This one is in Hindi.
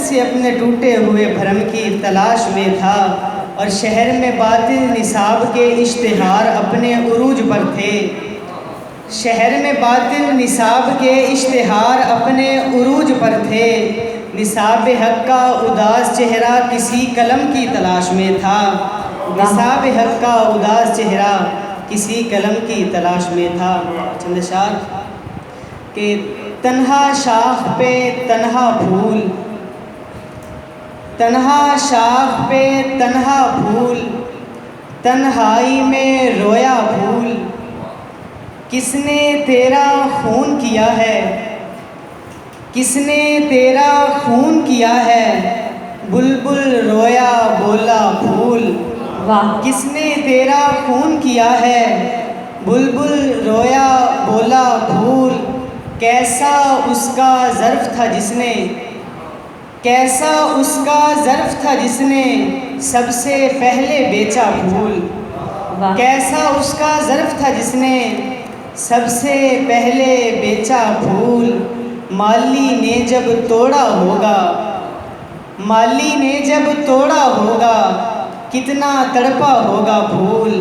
से अपने टूटे हुए भरम की तलाश में था और शहर में बातिल निसाब के इश्तिहार अपने उरूज पर थे। शहर में बातिल निसाब के इश्तिहार अपने उरूज पर थे। निसाब हक का उदास चेहरा किसी कलम की तलाश में था। निसाब हक का उदास चेहरा किसी कलम की तलाश में था। चंद शार के तन्हा शाख पे तन्हा फूल, तन्हा शाख पे तन्हा फूल, तन्हाई में रोया फूल। किसने तेरा खून किया है, किसने तेरा खून किया है, बुलबुल रोया बोला फूल। वाह। किसने तेरा खून किया है, बुलबुल रोया बोला फूल। कैसा उसका ज़र्फ़ था जिसने, कैसा उसका ज़र्फ़ था जिसने सबसे पहले बेचा फूल। वाह। कैसा उसका ज़र्फ़ था जिसने सबसे पहले बेचा फूल। माली ने जब तोड़ा होगा, माली ने जब तोड़ा होगा, कितना तड़पा होगा फूल।